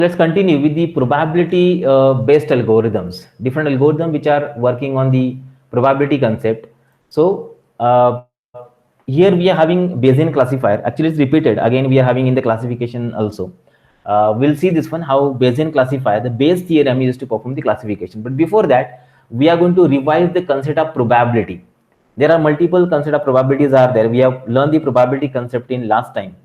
let's continue with the probability based algorithms, different algorithms which are working on the probability concept. So here we are having Bayesian classifier. Actually, it's repeated again. We are having in the classification also. We'll see this one, how Bayesian classifier, the Bayes theorem used to perform the classification. But before that, we are going to revise the concept of probability. There are multiple concept of probabilities are there. We have learned the probability concept in last time,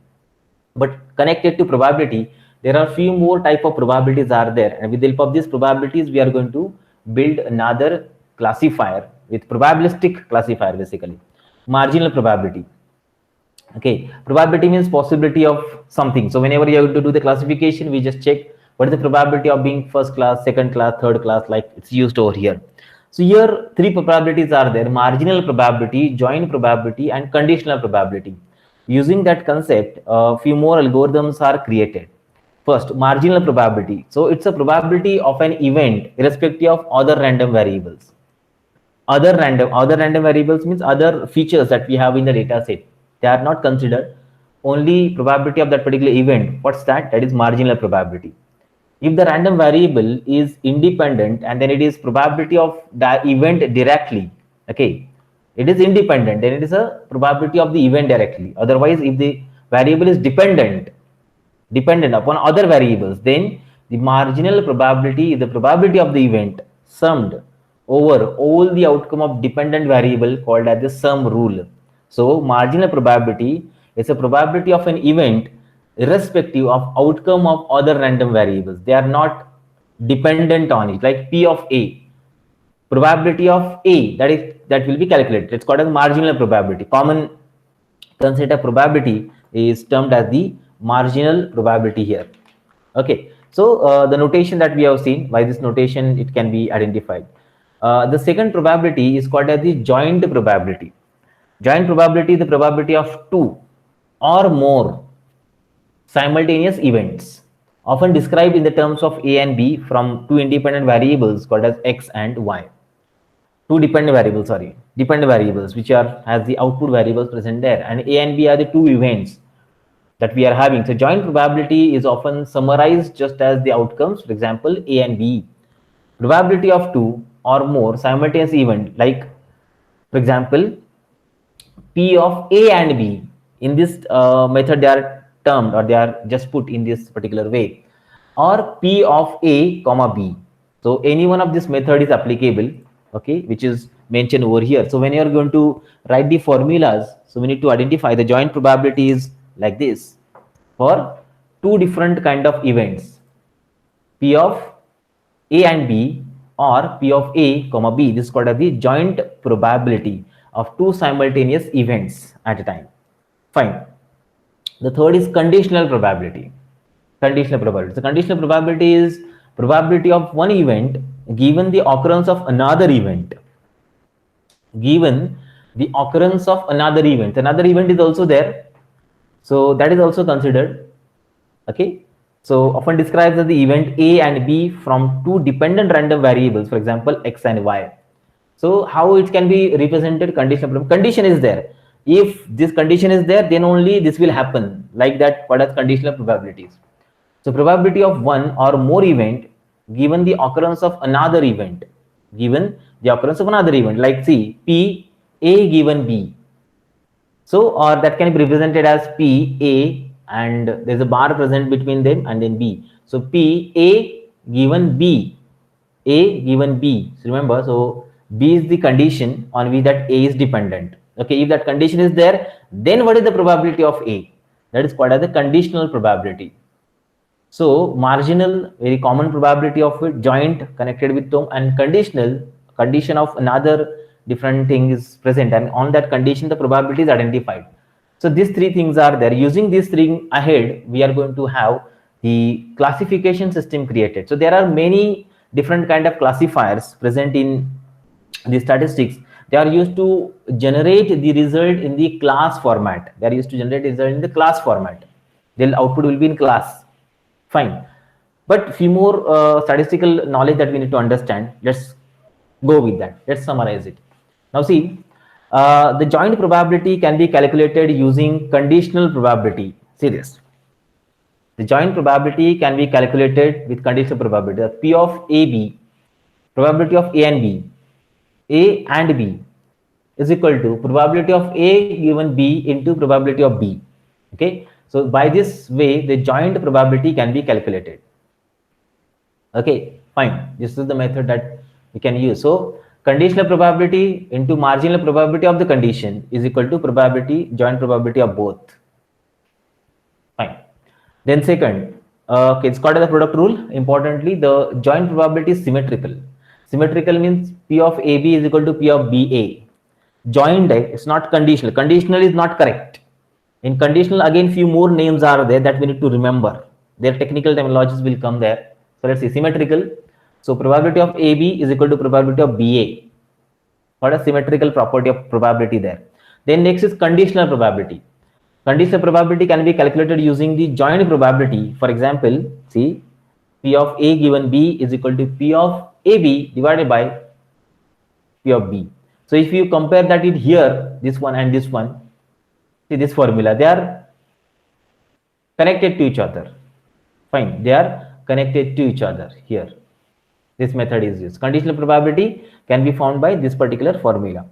but connected to probability, there are few more type of probabilities are there, and with the help of these probabilities we are going to build another classifier with probabilistic classifier, basically marginal probability. Okay, probability means possibility of something. So whenever you are going to do the classification, we just check what is the probability of being first class, second class, third class, like it's used over here. So here three probabilities are there: marginal probability, joint probability, and conditional probability. Using that concept, a few more algorithms are created. First, marginal probability. So it's a probability of an event irrespective of other random variables. Other random variables means other features that we have in the data set, they are not considered, only probability of that particular event. What's that? That is marginal probability. If the random variable is independent, and then it is probability of the event directly. Okay, it is independent, then it is a probability of the event directly. Otherwise, if the variable is dependent upon other variables, then the marginal probability is the probability of the event summed over all the outcome of dependent variable, called as the sum rule. So marginal probability is a probability of an event irrespective of outcome of other random variables. They are not dependent on it, like P of A. Probability of A, that will be calculated. It's called as marginal probability. Common concept of probability is termed as the marginal probability here. Okay, so the notation that we have seen, by this notation it can be identified. The second probability is called as the joint probability. Joint probability is the probability of two or more simultaneous events, often described in the terms of A and B from two independent variables called as X and Y. Two dependent variables which are has the output variables present there, and A and B are the two events that we are having. So joint probability is often summarized just as the outcomes, for example A and B. Probability of two or more simultaneous event, like for example P of A and B. In this method they are termed, or they are just put in this particular way, or P of A comma B. So any one of this method is applicable, okay, which is mentioned over here. So when you are going to write the formulas, so we need to identify the joint probability is like this for two different kind of events, P of A and B or P of A comma B. This is called as the joint probability of two simultaneous events at a time. Fine. The third is conditional probability. Conditional probability. So conditional probability is probability of one event given the occurrence of another event. Given the occurrence of another event is also there. So that is also considered. Okay. So often describes as the event A and B from two dependent random variables, for example X and Y. So how it can be represented? Conditional condition is there. If this condition is there, then only this will happen, like that. What are conditional probabilities? So probability of one or more event given the occurrence of another event, like see P A given B. So or that can be represented as P A and there's a bar present between them and then B. So P A given B, A given B. So remember, so B is the condition on which that A is dependent. Okay, if that condition is there, then what is the probability of A? That is called as the conditional probability. So marginal, very common probability of it, joint connected with term, and conditional, condition of another different thing is present, and on that condition the probability is identified. So these three things are there. Using these three ahead, we are going to have the classification system created. So there are many different kind of classifiers present in the statistics. They are used to generate the result in the class format. They are used to generate result in the class format. The output will be in class. Fine. But few more statistical knowledge that we need to understand. Let's go with that. Let's summarize it. Now see, the joint probability can be calculated using conditional probability. See this. The joint probability can be calculated with conditional probability. The P of AB, probability of A and B is equal to probability of A given B into probability of B. Okay, so by this way, the joint probability can be calculated. Okay, fine. This is the method that we can use. So conditional probability into marginal probability of the condition is equal to probability, joint probability of both. Fine. Then second, okay, it's called as the product rule. Importantly, the joint probability is symmetrical. Symmetrical means P of AB is equal to P of BA. Joined, it's not conditional. Conditional is not correct. In conditional, again, few more names are there that we need to remember. Their technical terminologies will come there. So let's see, symmetrical. So probability of AB is equal to probability of BA. What a symmetrical property of probability there. Then next is conditional probability. Conditional probability can be calculated using the joint probability. For example, see, P of A given B is equal to P of AB divided by P of B. So if you compare that in here, this one and this one, see this formula, they are connected to each other. Fine, they are connected to each other here. This method is used. Conditional probability can be found by this particular formula.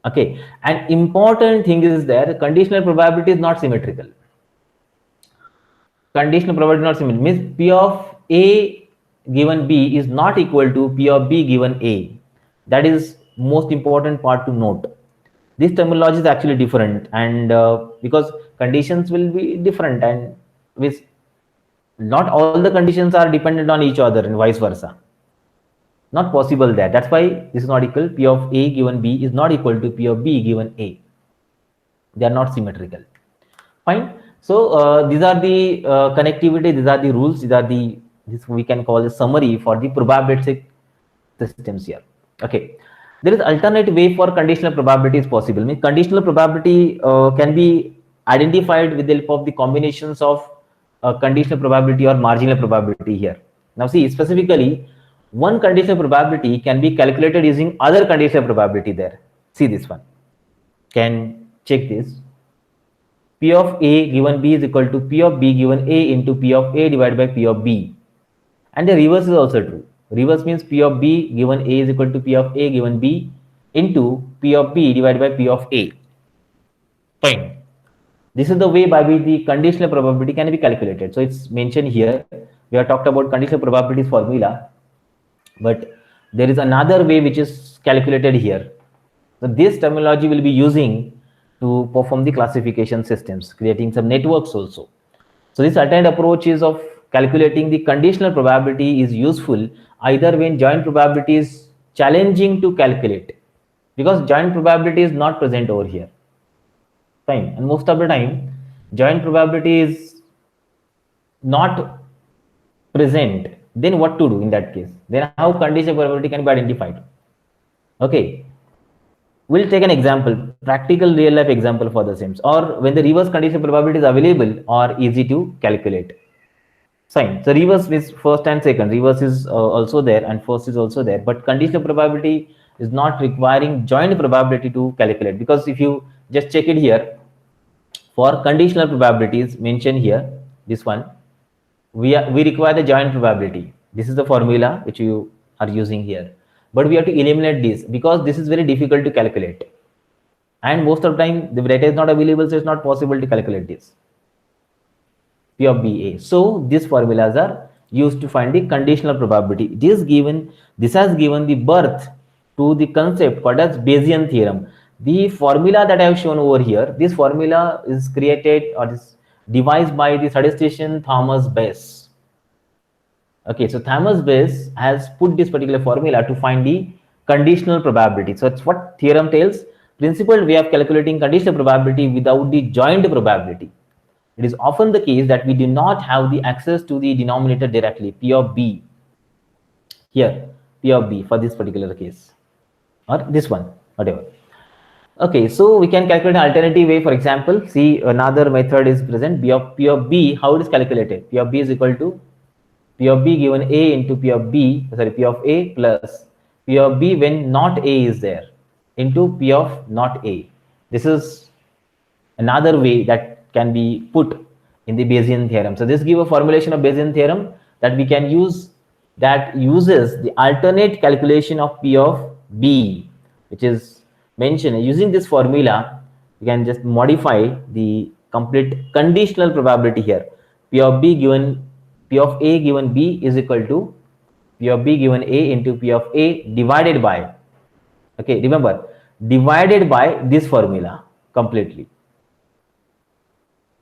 Okay, and important thing is there, conditional probability is not symmetrical. Conditional probability not symmetrical means P of A given B is not equal to P of B given A. That is most important part to note. This terminology is actually different, and because conditions will be different, and with not all the conditions are dependent on each other and vice versa. Not possible there. That's why this is not equal. P of A given B is not equal to P of B given A. They are not symmetrical. Fine. So these are the connectivity. These are the rules. These are the this we can call a summary for the probabilistic systems here. Okay. There is alternate way for conditional probability is possible. Means conditional probability can be identified with the help of the combinations of conditional probability or marginal probability here. Now see, specifically, one conditional probability can be calculated using other conditional probability there. See this one. Can check this. P of A given B is equal to P of B given A into P of A divided by P of B. And the reverse is also true. Reverse means P of B given A is equal to P of A given B into P of B divided by P of A. Fine. This is the way by which the conditional probability can be calculated. So it's mentioned here. We have talked about conditional probabilities formula, but there is another way which is calculated here. So this terminology will be using to perform the classification systems, creating some networks also. So this alternate approach is of calculating the conditional probability is useful either when joint probability is challenging to calculate, because joint probability is not present over here. Fine. And most of the time, joint probability is not present. Then what to do in that case? Then how conditional probability can be identified? Okay. We'll take an example, practical real life example for the same, or when the reverse conditional probability is available or easy to calculate. Fine. So reverse is first and second. Reverse is also there and first is also there. But conditional probability is not requiring joint probability to calculate, because if you just check it here, for conditional probabilities mentioned here, this one, we require the joint probability. This is the formula which you are using here. But we have to eliminate this because this is very difficult to calculate. And most of the time the data is not available, so it's not possible to calculate this. P of BA. So these formulas are used to find the conditional probability. This has given the birth to the concept called as Bayesian theorem. The formula that I have shown over here, this formula is created or is devised by the statistician Thomas Bayes. Okay, so Thomas Bayes has put this particular formula to find the conditional probability. So it's what theorem tells. Principal way of calculating conditional probability without the joint probability. It is often the case that we do not have the access to the denominator directly, P of B. Here, P of B for this particular case, or this one, whatever. Okay, so we can calculate an alternative way. For example, see another method is present. P of B, how it is calculated? P of B is equal to P of B given A into P of B, sorry, P of A plus P of B when not A is there into P of not A. This is another way that can be put in the Bayesian theorem. So this gives a formulation of Bayesian theorem that we can use, that uses the alternate calculation of P of B, which is mentioned. Using this formula, we can just modify the complete conditional probability here. P of B given P of A given B is equal to P of B given A into P of A divided by, okay, remember, divided by this formula completely.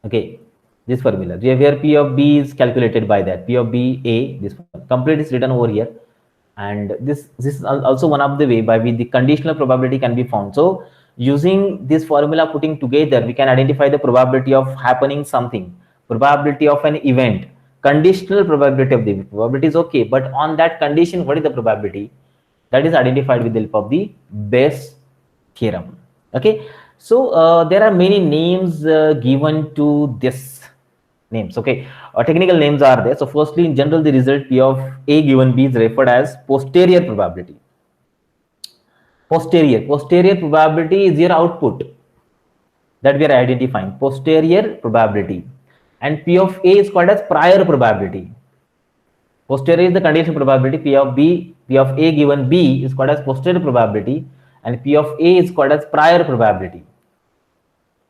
Okay, this formula. We have here P of B is calculated by that. P of B A, this complete is written over here. And this is also one of the way by which the conditional probability can be found. So using this formula, putting together, we can identify the probability of happening something, probability of an event, conditional probability of the event. Probability is okay, but on that condition, what is the probability? That is identified with the help of the Bayes theorem. Okay, so there are many names given to this names. Okay, technical names are there. So firstly, in general, the result P of A given B is referred as posterior probability. Posterior probability is your output that we are identifying, posterior probability, and P of A is called as prior probability. Posterior is the conditional probability. P of A given B is called as posterior probability, and P of A is called as prior probability.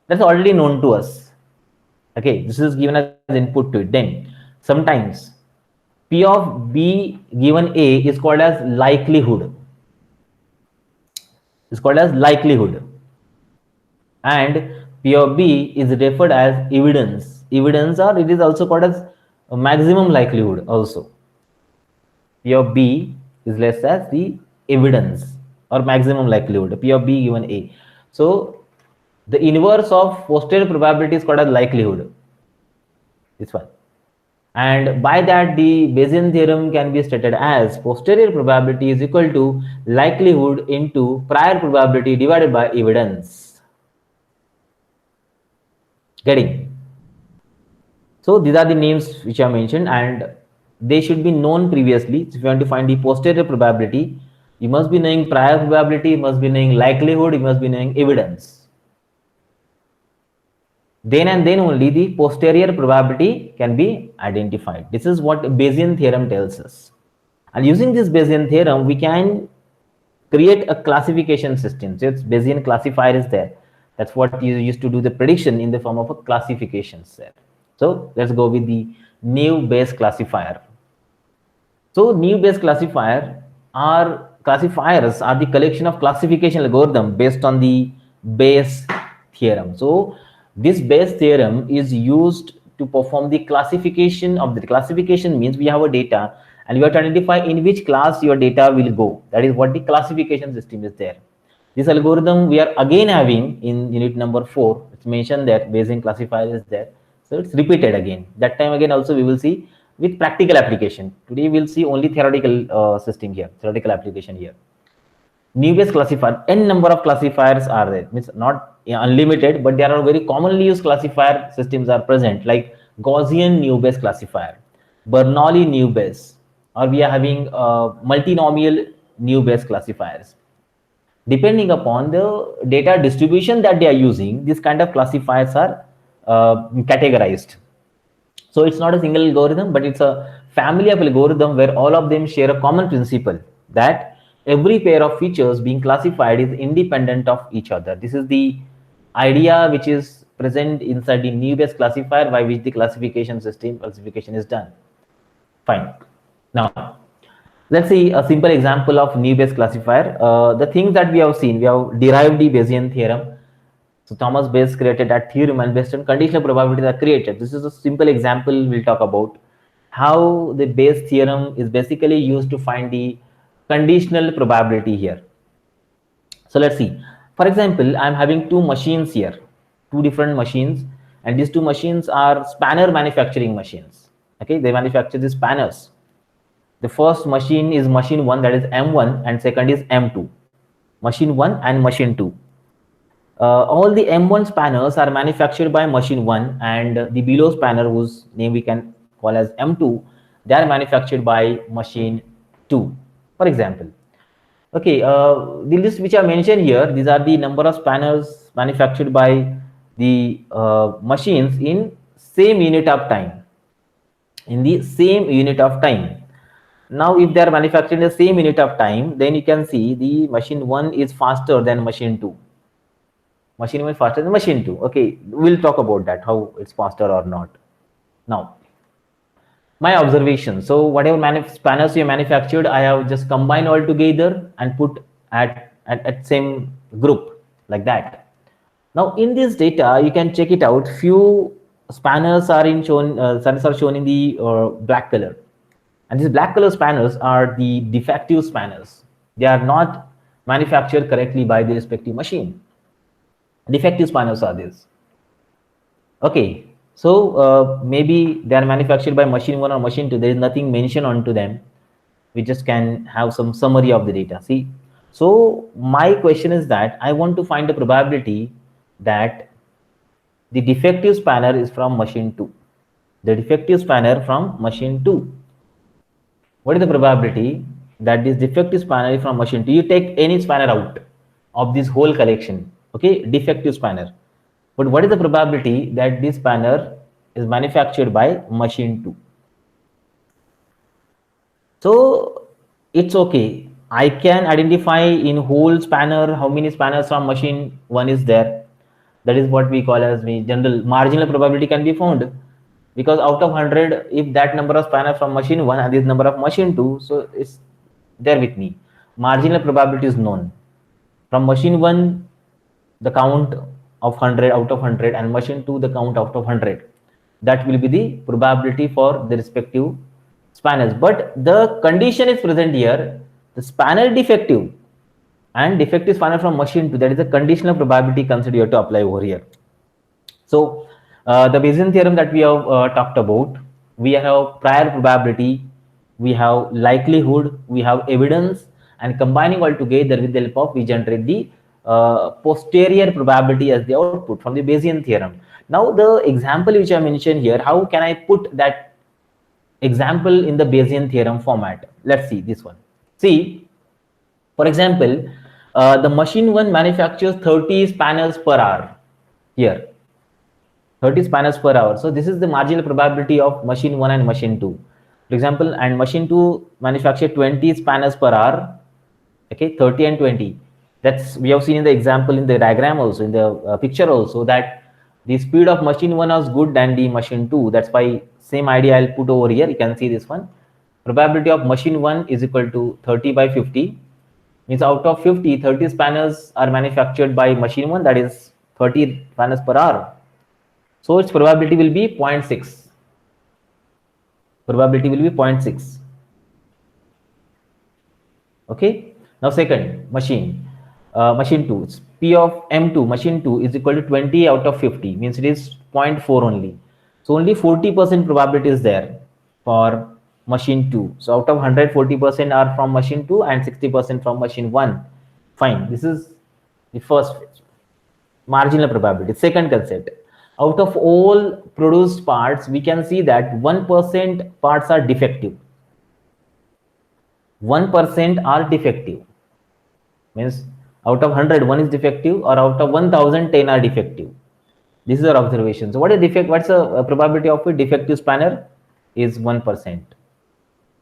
That's already known to us. Okay, this is given as input to it. Then sometimes P of B given A is called as likelihood. Is called as likelihood, and P of B is referred as evidence. Evidence, or it is also called as maximum likelihood also. P of B is less as the evidence or maximum likelihood. P of B given A. So the inverse of posterior probability is called as likelihood. This one. And by that, the Bayesian theorem can be stated as posterior probability is equal to likelihood into prior probability divided by evidence. Getting? So these are the names which I mentioned, and they should be known previously. So if you want to find the posterior probability, you must be knowing prior probability, you must be knowing likelihood, you must be knowing evidence. Then and then only the posterior probability can be identified. This is what Bayesian theorem tells us. And using this Bayesian theorem, we can create a classification system. So it's Bayesian classifier is there. That's what you used to do the prediction in the form of a classification set. So let's go with the new Bayes classifier. So new Bayes classifiers are the collection of classification algorithm based on the Bayes theorem. So this Bayes theorem is used to perform the classification of the classification. Means we have a data and we have to identify in which class your data will go. That is what the classification system is there. This algorithm we are again having in unit number 4. It's mentioned that Bayesian classifier is there. So it's repeated again. That time again also we will see with practical application. Today we'll see only theoretical system here, theoretical application here. New Bayes classifier, n number of classifiers are there. Means not unlimited, but there are very commonly used classifier systems are present, like Gaussian new Bayes classifier, Bernoulli new Bayes, or we are having multinomial new Bayes classifiers. Depending upon the data distribution that they are using, these kind of classifiers are categorized. So it's not a single algorithm, but it's a family of algorithm where all of them share a common principle that every pair of features being classified is independent of each other. This is the idea which is present inside the new Bayes classifier by which the classification is done. Fine. Now, let's see a simple example of new Bayes classifier. The things that we have seen, we have derived the Bayesian theorem. So Thomas Bayes created that theorem, and based on conditional probabilities are created. This is a simple example we'll talk about how the Bayes theorem is basically used to find the conditional probability here. So let's see. For example, I'm having two machines here, two different machines, and these two machines are spanner manufacturing machines. Okay, they manufacture these spanners. The first machine is machine 1, that is M1, and second is M2. Machine 1 and machine 2. All the M1 spanners are manufactured by machine 1, and the below spanner, whose name we can call as M2, they are manufactured by machine 2, for example. Okay, the list which I mentioned here, these are the number of spanners manufactured by the machines in same unit of time. In the same unit of time. Now, if they are manufactured in the same unit of time, then you can see the machine 1 is faster than machine 2. Machine 1 is faster than machine 2. Okay, we'll talk about that, how it's faster or not. Now, my observation. So, whatever spanners you manufactured, I have just combined all together and put at same group like that. Now, in this data, you can check it out. Few spanners are shown in the black color. And these black color spanners are the defective spanners. They are not manufactured correctly by the respective machine. Defective spanners are these. Okay, so maybe they are manufactured by machine 1 or machine 2. There is nothing mentioned onto them. We just can have some summary of the data. See, so my question is that I want to find the probability that the defective spanner is from machine 2. The defective spanner from machine 2. What is the probability that this defective spanner is from machine 2? You take any spanner out of this whole collection, okay, defective spanner. But what is the probability that this spanner is manufactured by machine 2? So it's okay. I can identify in whole spanner how many spanners from machine 1 is there. That is what we call as the general marginal probability can be found. Because out of 100, if that number of spanners from machine 1 and this number of machine 2, so it's there with me. Marginal probability is known. From machine 1, the count of 100 out of 100, and machine 2, the count out of 100. That will be the probability for the respective spanners. But the condition is present here. The spanner defective and defective spanner from machine 2, that is a conditional probability considered you have to apply over here. So the Bayesian theorem that we have talked about, we have prior probability, we have likelihood, we have evidence, and combining all together with the help of, we generate the posterior probability as the output from the Bayesian theorem. Now, the example which I mentioned here, how can I put that example in the Bayesian theorem format? Let's see this one. See, for example, the machine 1 manufactures 30 spanners per hour here. 30 spanners per hour. So this is the marginal probability of machine 1 and machine 2. For example, and machine 2 manufacture 20 spanners per hour. Okay, 30 and 20. That's, we have seen in the example in the diagram also, in the picture also, that the speed of machine 1 was good than the machine 2. That's why same idea I'll put over here. You can see this one. Probability of machine 1 is equal to 30 by 50. Means out of 50, 30 spanners are manufactured by machine 1, that is 30 spanners per hour. So its probability will be 0.6. Probability will be 0.6. Okay. Now second machine, machine 2. It's P of M2, machine 2 is equal to 20 out of 50. Means it is 0.4 only. So only 40% probability is there for machine 2. So out of 100, 40% are from machine 2 and 60% from machine 1. Fine. This is the first marginal probability. Second concept. Out of all produced parts, we can see that 1% parts are defective. 1% are defective. Means out of 100, 1 is defective, or out of 1000, 10 are defective. This is our observation. So what is defect? What's the probability of a defective spanner? Is 1%.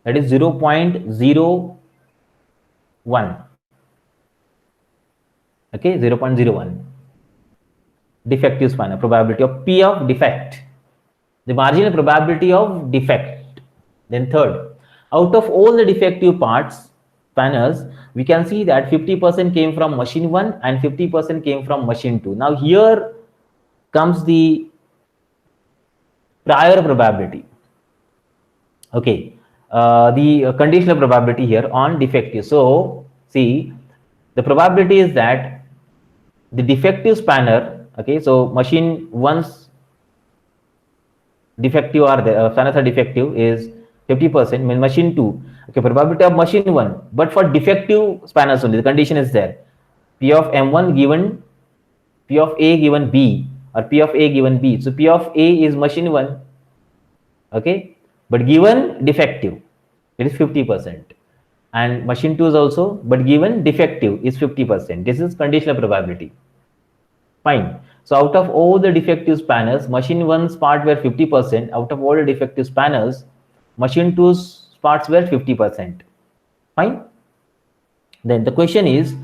That is 0.01. Okay, 0.01. Defective spanner, probability of P of defect, the marginal probability of defect. Then third, out of all the defective parts, spanners, we can see that 50% came from machine 1 and 50% came from machine 2. Now here comes the prior probability. Okay, the conditional probability here on defective. So see, the probability is that the defective spanner, okay, so machine 1's defective are the spanners are defective is 50%. Mean machine 2, okay, probability of machine 1, but for defective spanners only, the condition is there. P of M1 given P of A given B, or P of A given B. So P of A is machine 1, okay, but given defective, it is 50%. And machine 2 is also, but given defective is 50%. This is conditional probability. Fine. So out of all the defective spanners, machine 1's part were 50%. Out of all the defective spanners, machine 2's parts were 50%. Fine. Then the question is,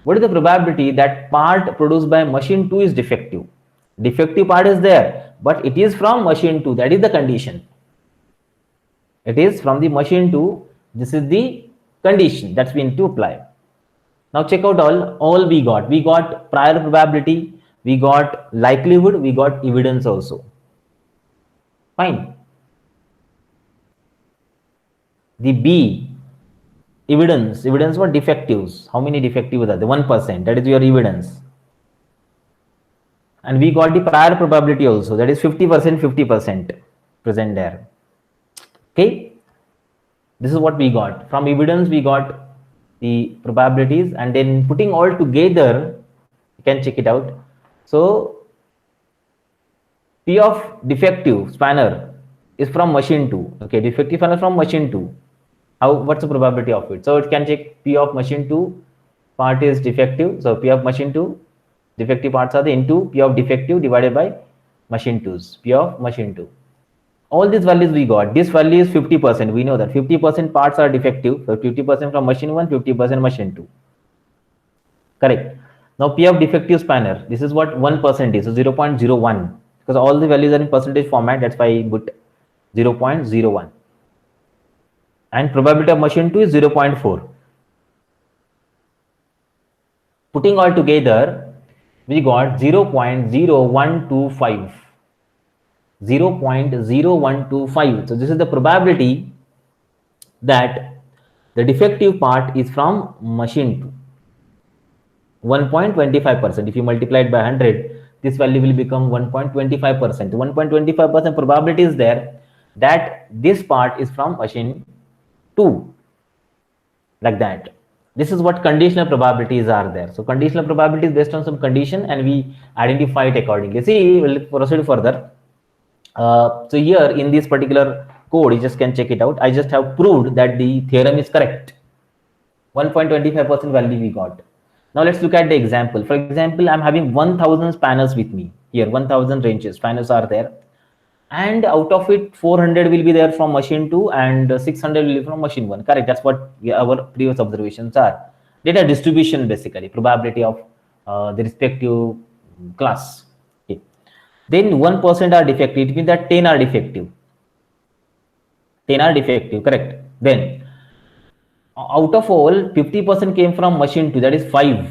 what is the probability that part produced by machine 2 is defective? Defective part is there, but it is from machine 2. That is the condition. It is from the machine 2. This is the condition that's been to apply. Now check out all we got. We got prior probability, we got likelihood, we got evidence also. Fine. The B, evidence what defectives. How many defectives are there? 1%. That is your evidence. And we got the prior probability also. That is 50%, 50% present there. Okay. This is what we got. From evidence, we got the probabilities, and then putting all together, you can check it out. So P of defective spanner is from machine 2. Okay, defective spanner from machine 2. What's the probability of it? So it can check P of machine 2 part is defective. So P of machine 2 defective parts are the into P of defective divided by machine 2's P of machine 2. All these values we got. This value is 50%. We know that 50% parts are defective. So 50% from machine 1, 50% machine 2. Correct. Now P of defective spanner. This is what 1% is. So 0.01. Because all the values are in percentage format. That's why I put 0.01. And probability of machine 2 is 0.4. Putting all together, we got 0.0125. 0.0125. So this is the probability that the defective part is from machine 2. 1.25%. If you multiply it by 100, this value will become 1.25%. 1.25% probability is there that this part is from machine 2. Like that. This is what conditional probabilities are there. So conditional probability is based on some condition, and we identify it accordingly. See, we'll proceed further. So here in this particular code, you just can check it out. I just have proved that the theorem is correct. 1.25% value we got. Now let's look at the example. For example, I'm having 1000 spanners with me here. 1000 ranges spanners are there, and out of it 400 will be there from machine 2 and 600 will be from machine 1. Correct. That's what our previous observations are. Data distribution, basically probability of the respective class. Okay. Then 1% are defective. It means that 10 are defective. 10 are defective. Correct. Then out of all, 50% came from machine 2. That is 5.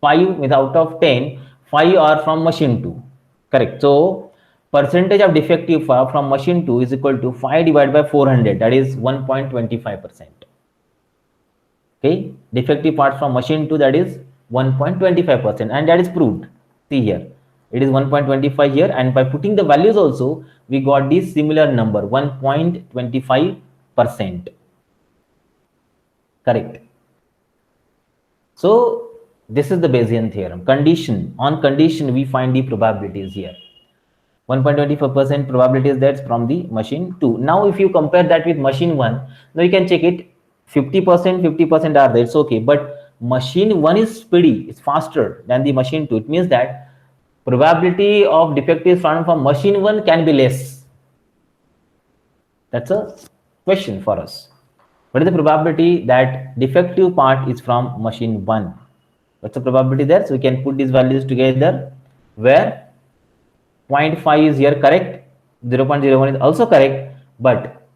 5 is out of 10. 5 are from machine 2. Correct. So percentage of defective from machine 2 is equal to 5 divided by 400. That is 1.25%. Okay. Defective parts from machine 2, that is 1.25%, and that is proved. See here, it is 1.25 here, and by putting the values also, we got this similar number, 1.25%. Correct. So this is the Bayesian theorem. Condition, on condition we find the probabilities here. 1.25% probability is that's from the machine 2. Now if you compare that with machine 1, now you can check it. 50% are there, it's okay, but machine 1 is speedy, it's faster than the machine 2. It means that probability of defective from machine 1 can be less. That's a question for us. What is the probability that defective part is from machine 1? What's the probability there? So we can put these values together, where 0.5 is here correct, 0.01 is also correct, but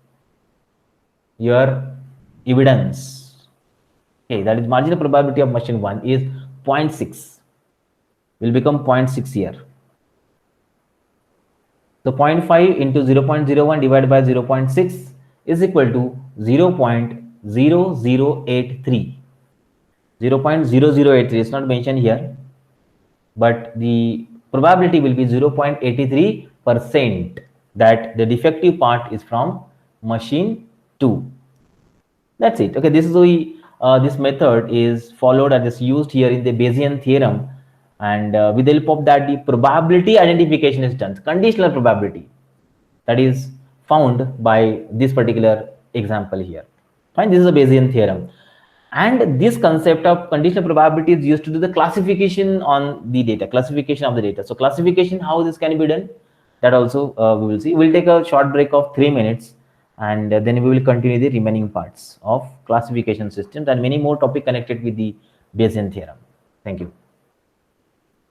your evidence, okay, that is marginal probability of machine 1 is 0.6, will become 0.6 here. So 0.5 into 0.01 divided by 0.6 is equal to 0.0083. 0.0083 is not mentioned here, but the probability will be 0.83% that the defective part is from machine 2. That's it. Okay, this is this method is followed and is used here in the Bayesian theorem, and with the help of that, the probability identification is done. Conditional probability that is found by this particular example here. Fine. This is a Bayesian theorem. And this concept of conditional probability is used to do the classification on the data, classification of the data. So classification, how this can be done, that also we will see. We'll take a short break of 3 minutes, and then we will continue the remaining parts of classification systems and many more topic connected with the Bayesian theorem. Thank you.